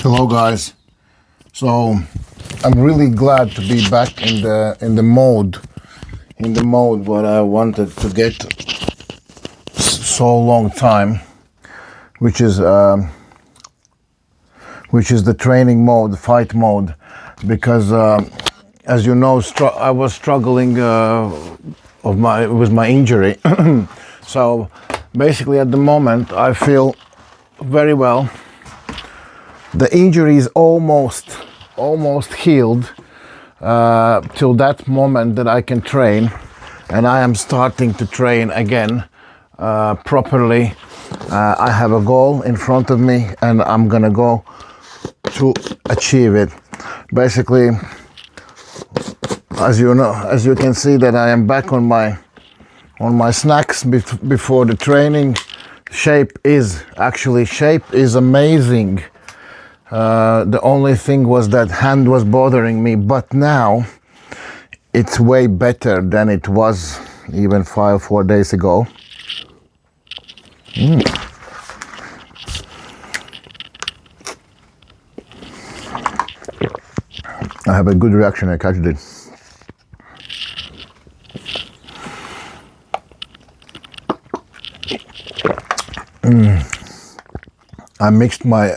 Hello guys. So I'm really glad to be back in the mode what I wanted to get so long time, which is the training mode, the fight mode, because as you know, I was struggling with my injury. So basically at the moment I feel very well. The injury is almost healed till that moment that I can train, and I am starting to train again properly. I have a goal in front of me and I'm gonna go to achieve it. Basically, as you can see that I am back on my snacks before the training. Shape is amazing. The only thing was that hand was bothering me, but now it's way better than it was even 4 days ago. I have a good reaction, I catch it. I mixed my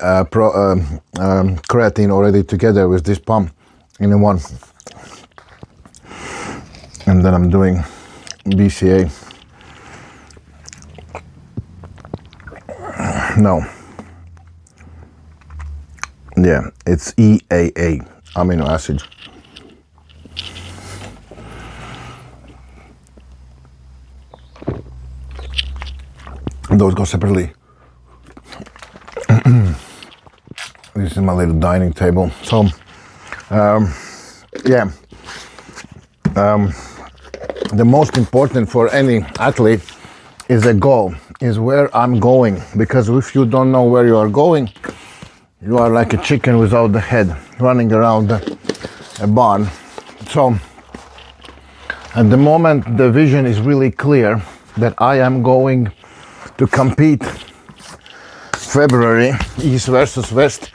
creatine already together with this pump in one, and then I'm doing BCA. No, yeah, it's EAA, amino acids. Those go separately. This is my little dining table. So, the most important for any athlete is a goal, is where I'm going. Because if you don't know where you are going, you are like a chicken without the head, running around a barn. So, at the moment, the vision is really clear that I am going to compete February, East versus West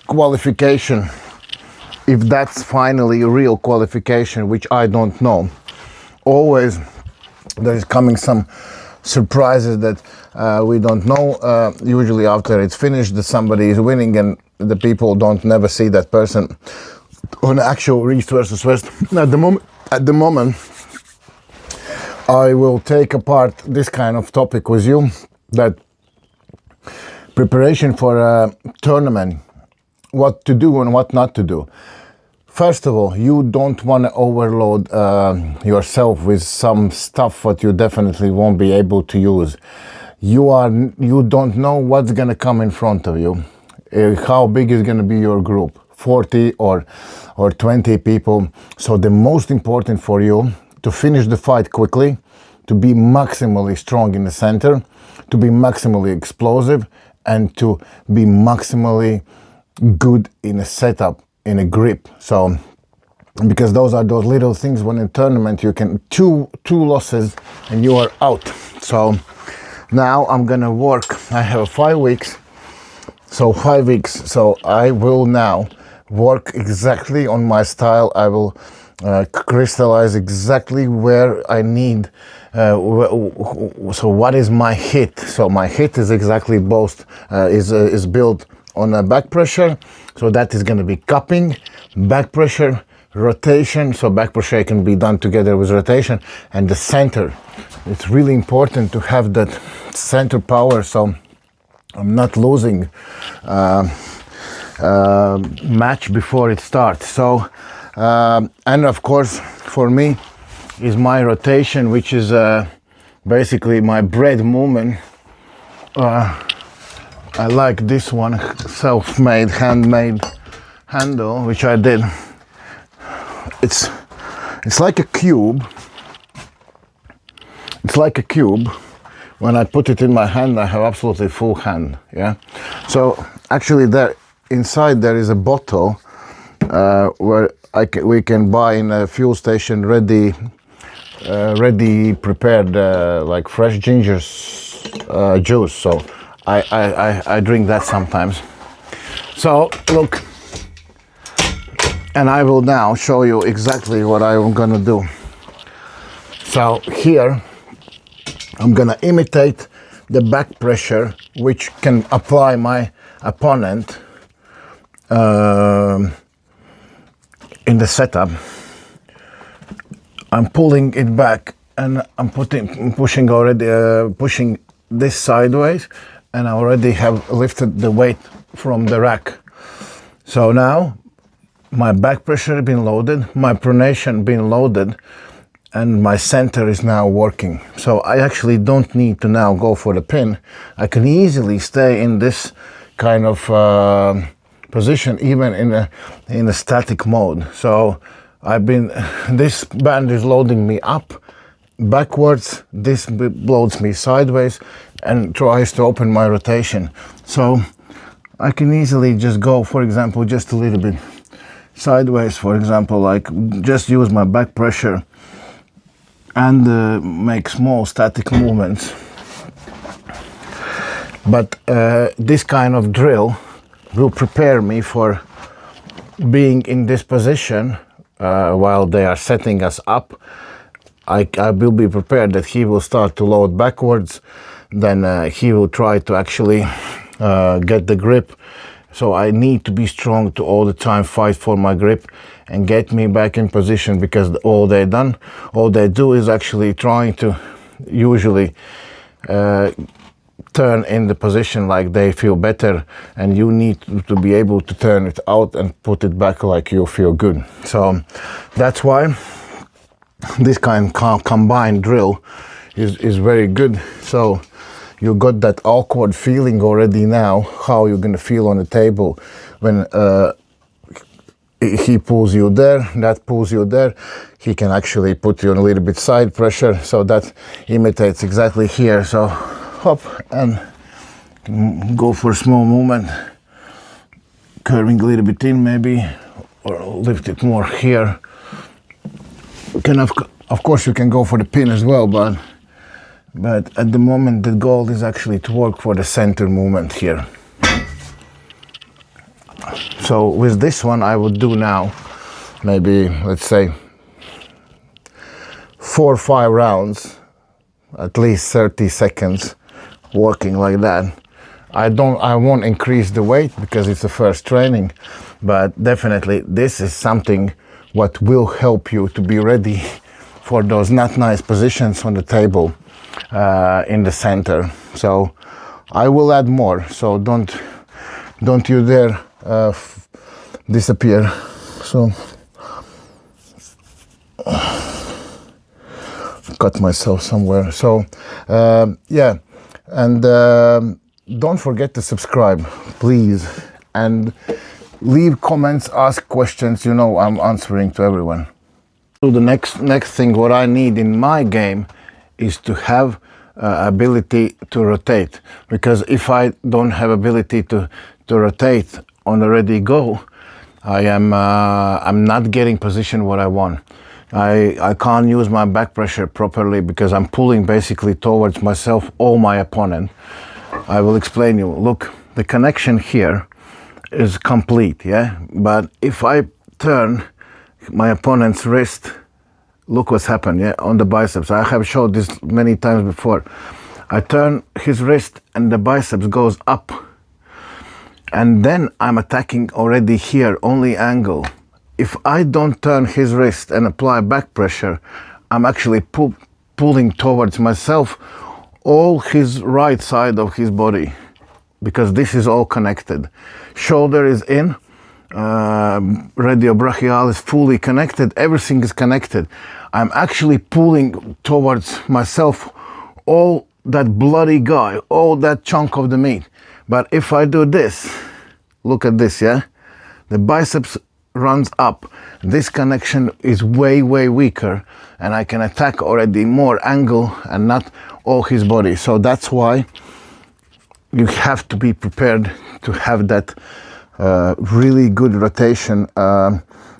qualification. If that's finally a real qualification, which I don't know. Always there is coming some surprises that we don't know. Usually after it's finished, that somebody is winning and the people don't never see that person on actual East versus West. At the moment, I will take apart this kind of topic with you, that preparation for a tournament, what to do and what not to do. First of all, you don't want to overload yourself with some stuff what you definitely won't be able to use. You don't know what's going to come in front of you. How big is going to be your group, 40 or 20 people. So the most important for you to finish the fight quickly, to be maximally strong in the center, to be maximally explosive, and to be maximally good in a setup, in a grip. So, because those are those little things when in tournament you can two losses and you are out. So now I'm gonna work. I have 5 weeks. So 5 weeks. So I will now work exactly on my style. I will crystallize exactly where I need. So what is my hit? So my hit is exactly both is built on a back pressure. So that is going to be cupping, back pressure, rotation. So back pressure can be done together with rotation, and the center. It's really important to have that center power. So I'm not losing match before it starts. So and of course for me is my rotation, which is basically my bread movement. I like this one, self-made, handmade handle, which I did. It's like a cube. It's like a cube. When I put it in my hand, I have absolutely full hand. Yeah. So actually, there inside there is a bottle where we can buy in a fuel station ready prepared like fresh ginger juice. So I drink that sometimes. So look, and I will now show you exactly what I'm gonna do. So here I'm gonna imitate the back pressure which can apply my opponent in the setup. I'm pulling it back and I'm pushing this sideways, and I already have lifted the weight from the rack. So now my back pressure has been loaded, my pronation been loaded, and my center is now working. So I actually don't need to now go for the pin. I can easily stay in this kind of position even in a static mode. So this band is loading me up, backwards, this loads me sideways and tries to open my rotation. So I can easily just go, for example, just a little bit sideways, for example, like just use my back pressure and make small static movements. But this kind of drill will prepare me for being in this position while they are setting us up. I will be prepared that he will start to load backwards, then he will try to actually get the grip. So I need to be strong to all the time fight for my grip and get me back in position, because all they do is actually trying to usually turn in the position like they feel better, and you need to be able to turn it out and put it back like you feel good. So that's why this kind of combined drill is very good. So you got that awkward feeling already now, how you're gonna feel on the table when he pulls you there, that pulls you there. He can actually put you on a little bit side pressure, so that imitates exactly here. So hop and go for a small movement, curving a little bit in maybe, or lift it more here. Of course you can go for the pin as well, but at the moment the goal is actually to work for the center movement here. So with this one I would do now maybe, let's say, 4 or 5 rounds, at least 30 seconds working like that. I won't increase the weight because it's the first training, but definitely this is something what will help you to be ready for those not nice positions on the table in the center. So I will add more, so don't you dare disappear. So cut myself somewhere. So yeah, and don't forget to subscribe, please, and leave comments, ask questions. You know I'm answering to everyone. So the next thing what I need in my game is to have ability to rotate, because if I don't have ability to rotate on the ready go, I'm not getting position what I want. I can't use my back pressure properly because I'm pulling basically towards myself or my opponent. I will explain you. Look, the connection here is complete, yeah? But if I turn my opponent's wrist, look what's happened, yeah, on the biceps. I have showed this many times before. I turn his wrist and the biceps goes up. And then I'm attacking already here, only angle. If I don't turn his wrist and apply back pressure, I'm actually pulling towards myself all his right side of his body, because this is all connected. Shoulder is in, radiobrachial is fully connected, everything is connected. I'm actually pulling towards myself all that bloody guy, all that chunk of the meat. But if I do this, look at this, yeah? The biceps runs up. This connection is way weaker, and I can attack already more angle and not all his body. So that's why you have to be prepared to have that really good rotation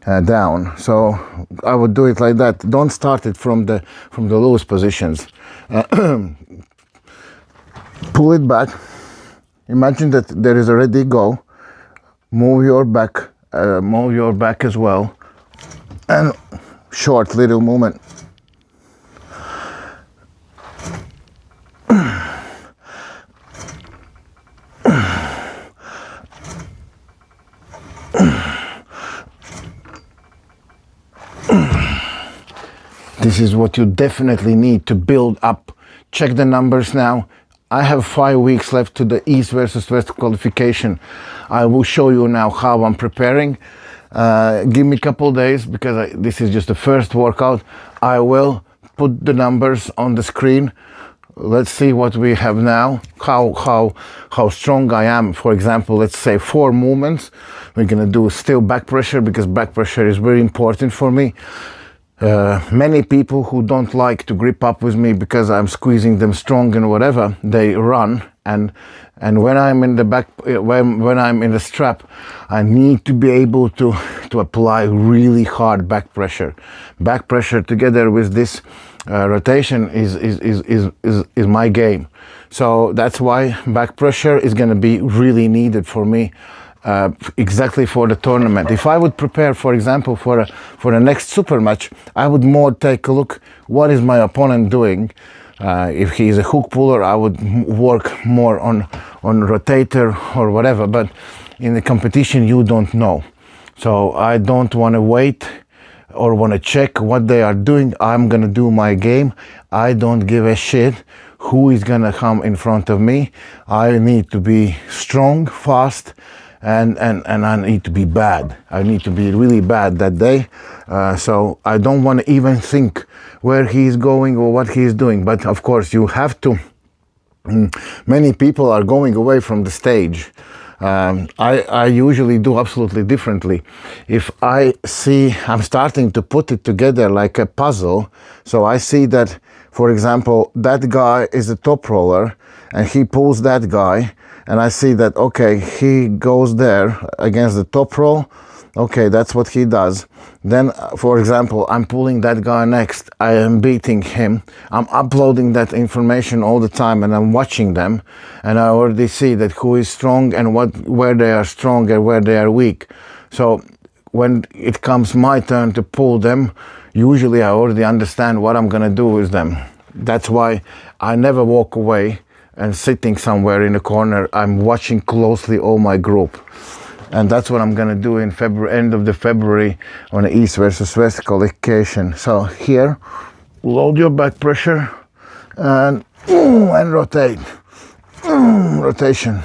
down. So I would do it like that. Don't start it from the loose positions. Pull it back. Imagine that there is a ready go. move your back as well, and short little movement. This is what you definitely need to build up. Check the numbers now. I have 5 weeks left to the East versus West qualification. I will show you now how I'm preparing. Give me a couple days, because this is just the first workout. I will put the numbers on the screen. Let's see what we have now, how strong I am. For example, let's say 4 movements. We're gonna do still back pressure, because back pressure is very important for me. Many people who don't like to grip up with me because I'm squeezing them strong and whatever, they run, and when I'm in the back, when I'm in the strap, I need to be able to apply really hard back pressure. Back pressure together with this rotation is my game. So that's why back pressure is going to be really needed for me. Exactly for the tournament. If I would prepare, for example, for the next super match, I would more take a look what is my opponent doing. If he is a hook puller, I would work more on rotator or whatever. But in the competition, you don't know, so I don't want to wait or want to check what they are doing. I'm gonna do my game. I don't give a shit who is gonna come in front of me. I need to be strong, fast, and I need to be bad. I need to be really bad that day. So I don't want to even think where he's going or what he's doing. But of course you have to. Many people are going away from the stage. I usually do absolutely differently. If I see I'm starting to put it together like a puzzle, so I see that, for example, that guy is a top roller and he pulls that guy, and I see that, okay, he goes there against the top roll. Okay, that's what he does. Then, for example, I'm pulling that guy next. I am beating him. I'm uploading that information all the time, and I'm watching them. And I already see that who is strong and where they are strong and where they are weak. So when it comes my turn to pull them, usually I already understand what I'm gonna do with them. That's why I never walk away and sitting somewhere in a corner. I'm watching closely all my group. And that's what I'm gonna do in February, end of the February, on the East versus West qualification. So here, load your back pressure and rotate. Rotation.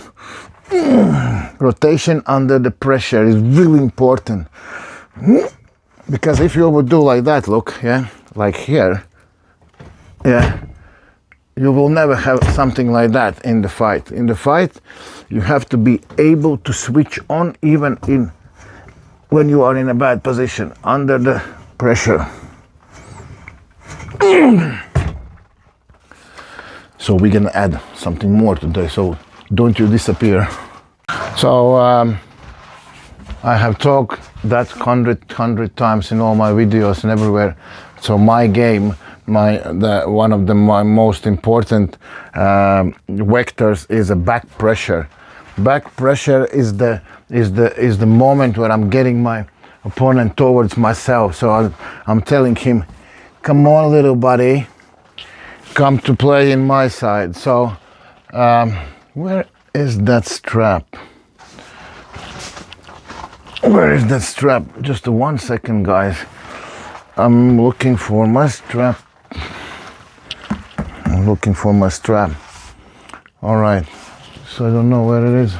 Rotation under the pressure is really important. Because if you would do like that, look, yeah, like here, yeah, you will never have something like that in the fight. In the fight, you have to be able to switch on even when you are in a bad position, under the pressure. So we're gonna add something more today, so don't you disappear. So I have talked that 100 times in all my videos and everywhere. So my game, one of my most important vectors is a back pressure. Back pressure is the moment where I'm getting my opponent towards myself. So I'm telling him, come on, little buddy, come to play in my side. So where is that strap? Where is that strap? Just 1 second, guys. I'm looking for my strap. I'm looking for my strap. All right. So I don't know where it is.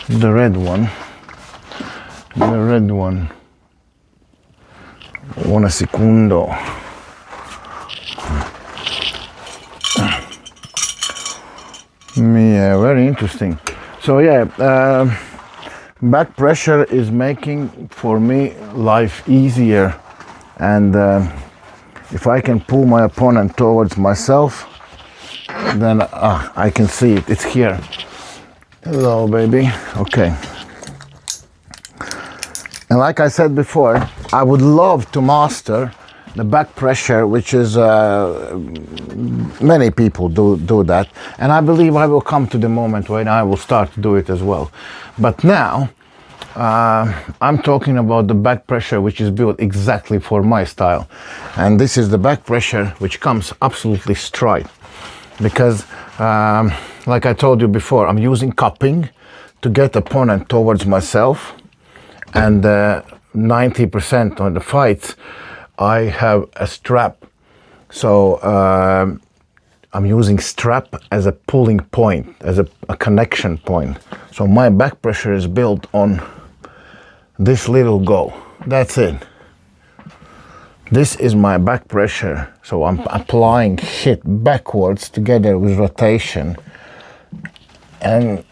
The red one. The red one. Un secondo. Yeah, very interesting. So yeah, back pressure is making for me life easier, and if I can pull my opponent towards myself, then I can see it. It's here. Hello, baby. Okay. And like I said before, I would love to master the back pressure, which is many people do that, and I believe I will come to the moment when I will start to do it as well. But now I'm talking about the back pressure which is built exactly for my style, and this is the back pressure which comes absolutely straight, because like I told you before, I'm using cupping to get opponent towards myself, and 90% of the fights I have a strap, so I'm using strap as a pulling point, as a connection point. So my back pressure is built on this little go. That's it. This is my back pressure. So I'm applying hit backwards together with rotation, and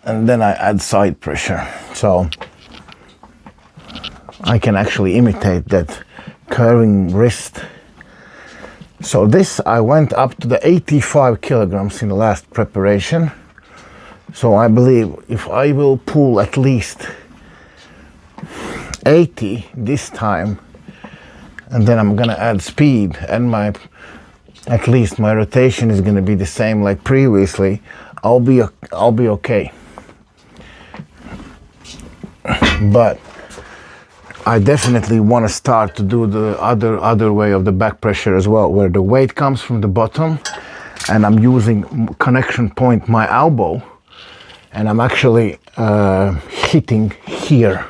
then I add side pressure. So I can actually imitate that curving wrist. So this, I went up to the 85 kilograms in the last preparation. So I believe if I will pull at least 80 this time, and then I'm gonna add speed, and at least my rotation is gonna be the same like previously, I'll be okay. But I definitely want to start to do the other way of the back pressure as well, where the weight comes from the bottom, and I'm using connection point my elbow, and I'm actually hitting here.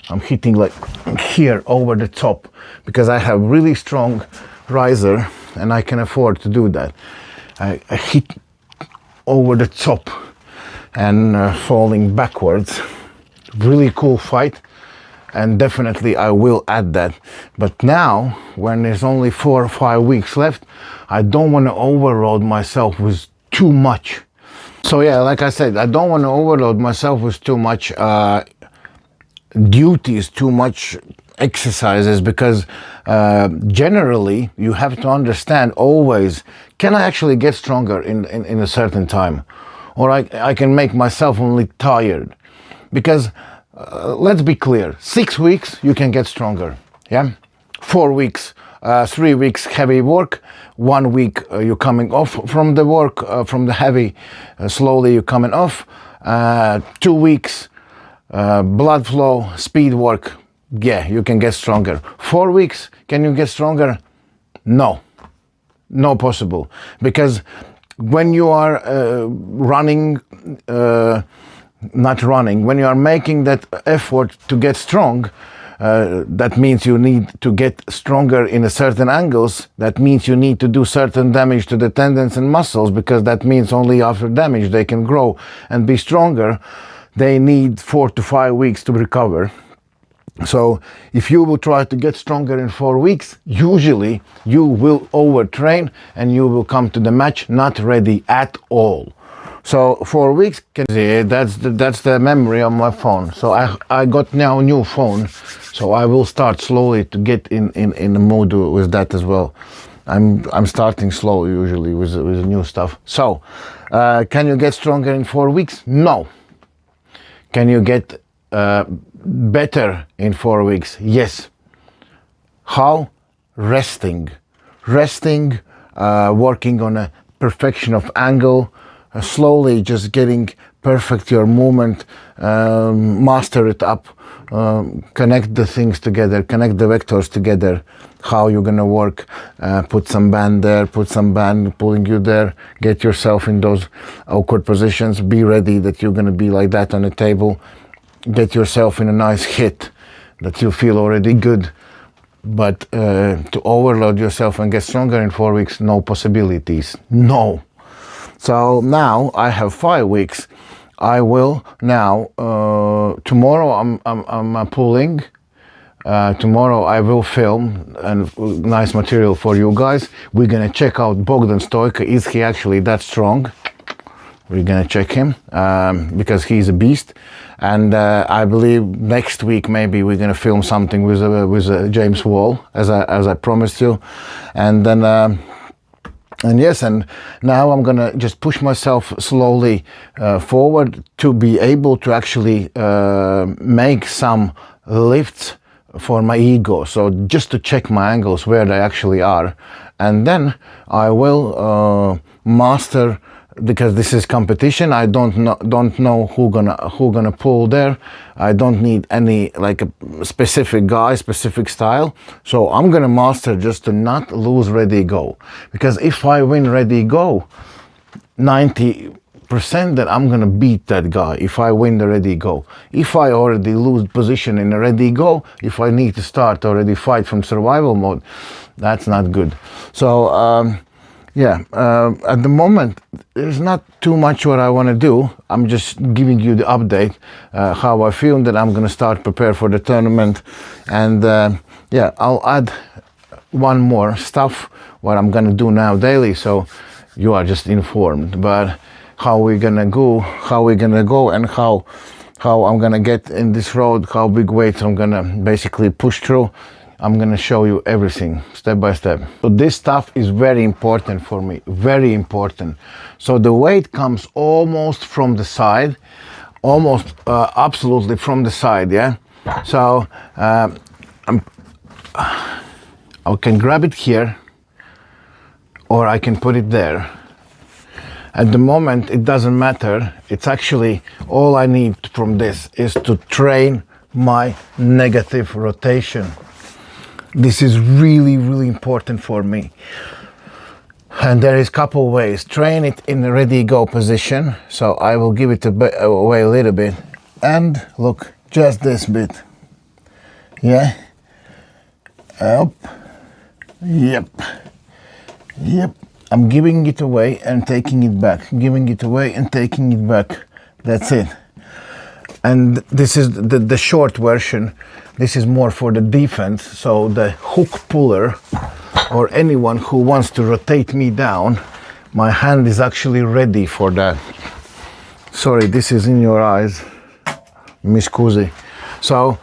I'm hitting like here over the top, because I have really strong riser and I can afford to do that. I hit over the top and falling backwards. Really cool fight, and definitely I will add that. But now, when there's only 4 or 5 weeks left, I don't want to overload myself with too much. So yeah, like I said, I don't want to overload myself with too much duties, too much exercises, because generally you have to understand always, can I actually get stronger in a certain time, or I can make myself only tired? Because let's be clear, 6 weeks you can get stronger, yeah? 4 weeks, 3 weeks heavy work, 1 week you're coming off from the work, from the heavy, slowly you're coming off, 2 weeks blood flow, speed work, yeah, you can get stronger. 4 weeks, can you get stronger? No, no possible. Because when you are when you are making that effort to get strong, that means you need to get stronger in a certain angles. That means you need to do certain damage to the tendons and muscles, because that means only after damage they can grow and be stronger. They need 4 to 5 weeks to recover. So if you will try to get stronger in 4 weeks, usually you will overtrain and you will come to the match not ready at all. So 4 weeks, can see, that's the memory on my phone. So I got now a new phone, so I will start slowly to get in the mood with that as well. I'm starting slow usually with new stuff. So can you get stronger in 4 weeks? No. Can you get better in 4 weeks? Yes. How? Resting, working on a perfection of angle, slowly just getting perfect your movement, master it up, connect the things together, connect the vectors together, how you're gonna work, put some band there, put some band pulling you there, get yourself in those awkward positions, be ready that you're gonna be like that on the table, get yourself in a nice hit that you feel already good. But to overload yourself and get stronger in 4 weeks, no possibilities, no. So now I have 5 weeks. I will now, tomorrow I'm pulling, tomorrow I will film and nice material for you guys. We're gonna check out Bogdan Stojka. Is he actually that strong? We're gonna check him because he's a beast. And I believe next week maybe we're gonna film something with James Wall, as I promised you. And then and yes, and now I'm gonna just push myself slowly forward to be able to actually make some lifts for my ego, so just to check my angles where they actually are, and then I will master, because this is competition. I don't know who gonna pull there. I don't need any like a specific guy, specific style. So I'm gonna master just to not lose ready go, because if I win ready go 90%, that I'm gonna beat that guy if I win the ready go. If I already lose position in a ready go, if I need to start already fight from survival mode, that's not good. So at the moment there's not too much what I want to do. I'm just giving you the update, how I feel, that I'm gonna start prepare for the tournament. And I'll add one more stuff what I'm gonna do now daily, so you are just informed. But how we're gonna go, and how I'm gonna get in this road, how big weights I'm gonna basically push through, I'm gonna show you everything step by step. So this stuff is very important for me, very important. So the weight comes almost from the side, absolutely from the side, yeah. So I can grab it here, or I can put it there. At the moment, it doesn't matter. It's actually, all I need from this is to train my negative rotation. This is really, really important for me. And there is a couple ways. Train it in a ready go position. So I will give it away a little bit. And look, just this bit. Yeah. Up. Yep. I'm giving it away and taking it back, giving it away and taking it back. That's it. And this is the short version. This is more for the defense. So the hook puller, or anyone who wants to rotate me down, my hand is actually ready for that. Sorry, this is in your eyes, Miss Kuzi. So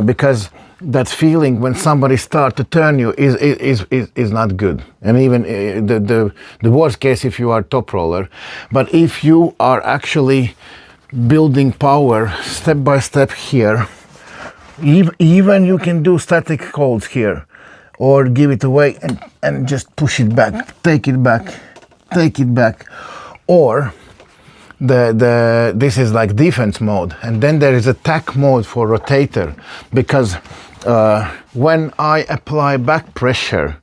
because that feeling when somebody starts to turn you is not good. And even the worst case if you are top roller. But if you are actually building power step by step here, even you can do static holds here, or give it away and just push it back, take it back, or this is like defense mode, and then there is attack mode for rotator, because when I apply back pressure,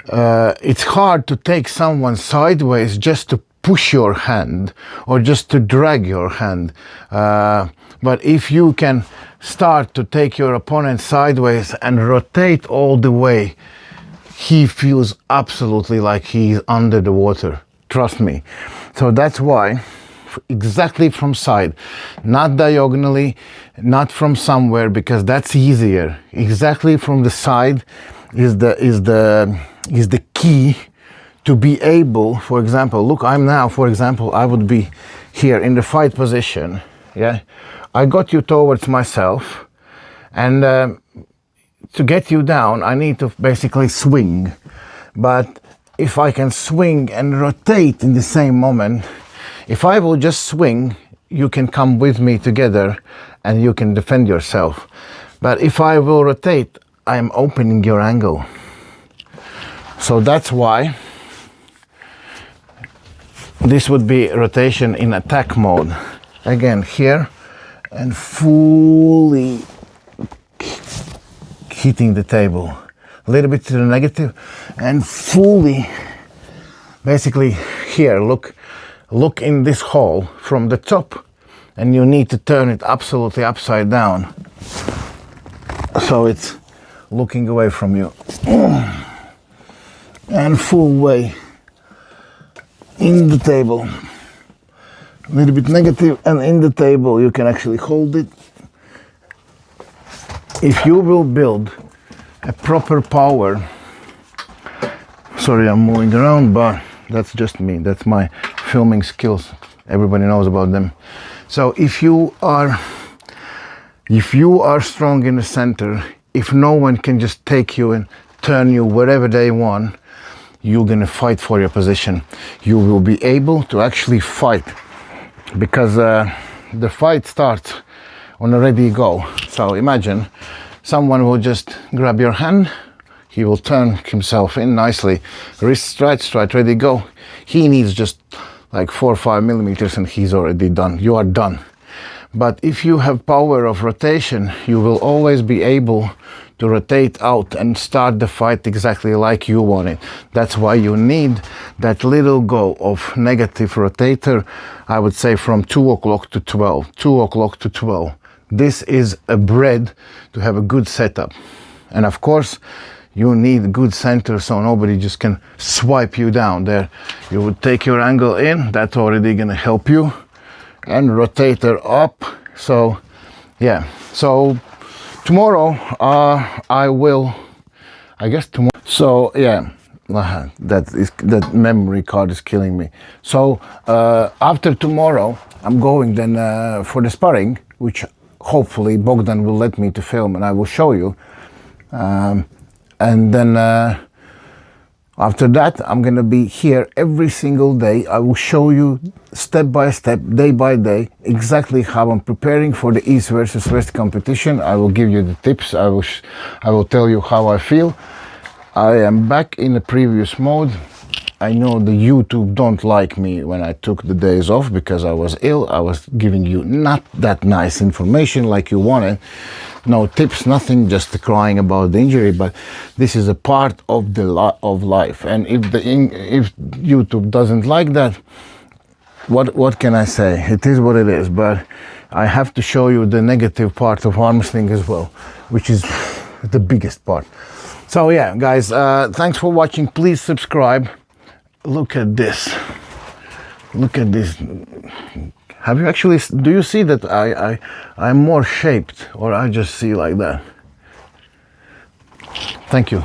it's hard to take someone sideways just to push your hand or just to drag your hand. But if you can start to take your opponent sideways and rotate all the way, he feels absolutely like he's under the water. Trust me. So that's why, exactly from side, not diagonally, not from somewhere, because that's easier. Exactly from the side is the key to be able, for example, look, I'm now, for example, I would be here in the fight position, yeah? I got you towards myself, and to get you down, I need to basically swing. But if I can swing and rotate in the same moment, if I will just swing, you can come with me together and you can defend yourself. But if I will rotate, I'm opening your angle. So that's why this would be rotation in attack mode. Again, here, and fully hitting the table. A little bit to the negative, and fully, basically here, look in this hole from the top, and you need to turn it absolutely upside down. So it's looking away from you. And full way in the table. A little bit negative, and in the table you can actually hold it. If you will build a proper power, sorry I'm moving around, but that's just me, that's my filming skills, everybody knows about them. So if you are strong in the center, if no one can just take you and turn you wherever they want, you're gonna fight for your position. You will be able to actually fight, because the fight starts on a ready go. So imagine someone will just grab your hand, he will turn himself in nicely, wrist straight, ready, go. He needs just like 4 or 5 millimeters and he's already done. You are done. But if you have power of rotation, you will always be able to rotate out and start the fight exactly like you want it. That's why you need that little go of negative rotator, I would say from 2 o'clock to 12. 2 o'clock to 12. This is a bread to have a good setup. And of course, you need good center so nobody just can swipe you down there. You would take your angle in, that's already gonna help you. And rotator up. So yeah, so tomorrow I guess tomorrow. So yeah, that memory card is killing me. So after tomorrow I'm going then for the sparring, which hopefully Bogdan will let me to film and I will show you. And then after that, I'm gonna be here every single day. I will show you step by step, day by day, exactly how I'm preparing for the East versus West competition. I will give you the tips. I will tell you how I feel. I am back in the previous mode. I know the YouTube don't like me when I took the days off because I was ill. I was giving you not that nice information like you wanted. No tips, nothing, just crying about the injury. But this is a part of the of life. And if YouTube doesn't like that, what can I say? It is what it is. But I have to show you the negative part of arm wrestling as well, which is the biggest part. So yeah, guys, thanks for watching. Please subscribe. Look at this. Look at this. Have you actually, do you see that I'm more shaped, or I just see like that? Thank you.